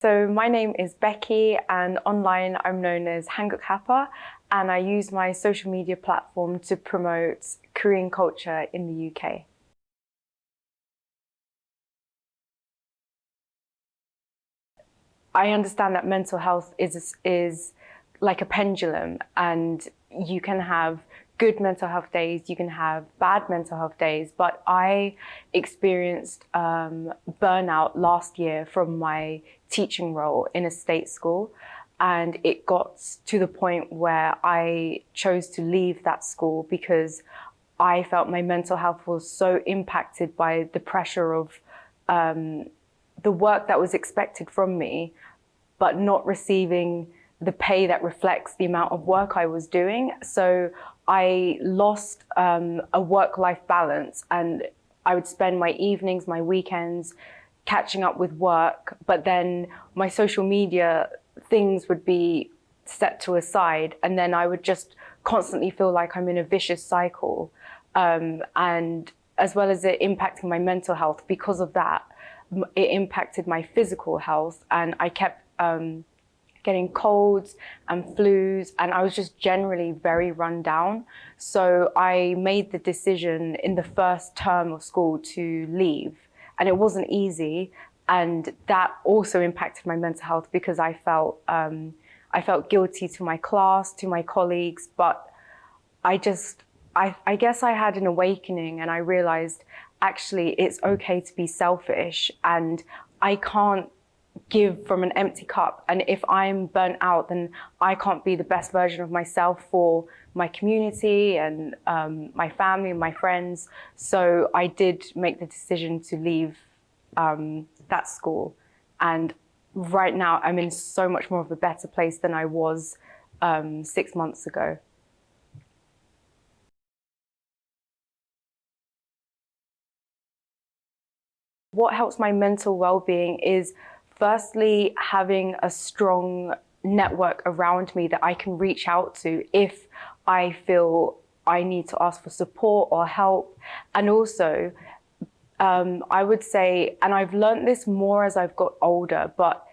So my name is Becky, and online I'm known as Hanguk Hapa, and I use my social media platform to promote Korean culture in the UK. I understand that mental health is like a pendulum, and you can have good mental health days, you can have bad mental health days, but I experienced burnout last year from my teaching role in a state school, and it got to the point where I chose to leave that school because I felt my mental health was so impacted by the pressure of the work that was expected from me, but not receiving the pay that reflects the amount of work I was doing. So I lost a work-life balance, and I would spend my evenings, my weekends catching up with work, but then my social media things would be set to a side, and then I would just constantly feel like I'm in a vicious cycle. And as well as it impacting my mental health, because of that, it impacted my physical health, and I kept getting colds and flus, and I was just generally very run down. So I made the decision in the first term of school to leave, and it wasn't easy, and that also impacted my mental health because I felt guilty to my class, to my colleagues, but I guess I had an awakening, and I realized actually it's okay to be selfish, and I can't give from an empty cup. And if I'm burnt out, then I can't be the best version of myself for my community and my family and my friends. So I did make the decision to leave that school. And right now I'm in so much more of a better place than I was 6 months ago. What helps my mental well-being is firstly having a strong network around me that I can reach out to if I feel I need to ask for support or help. And also, I would say, and I've learned this more as I've got older, but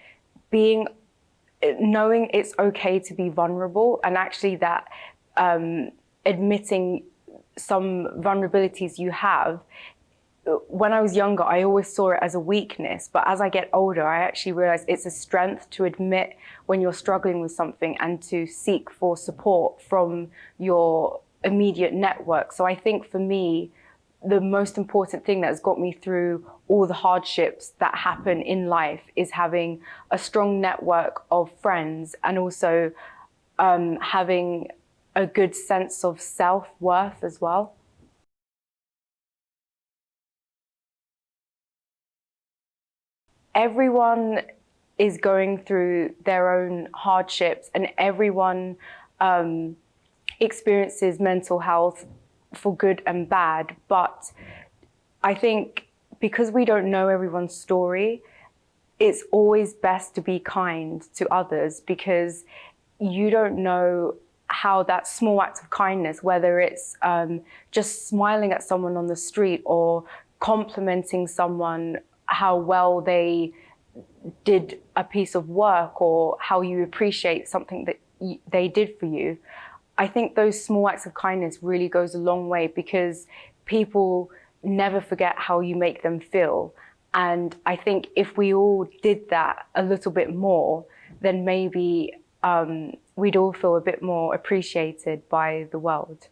knowing it's okay to be vulnerable, and actually that admitting some vulnerabilities you have. When I was younger, I always saw it as a weakness, but as I get older, I actually realize it's a strength to admit when you're struggling with something and to seek for support from your immediate network. So I think for me, the most important thing that's got me through all the hardships that happen in life is having a strong network of friends, and also having a good sense of self-worth as well. Everyone is going through their own hardships, and everyone experiences mental health for good and bad. But I think because we don't know everyone's story, it's always best to be kind to others, because you don't know how that small act of kindness, whether it's just smiling at someone on the street or complimenting someone how well they did a piece of work, or how you appreciate something that they did for you. I think those small acts of kindness really goes a long way, because people never forget how you make them feel. And I think if we all did that a little bit more, then maybe we'd all feel a bit more appreciated by the world.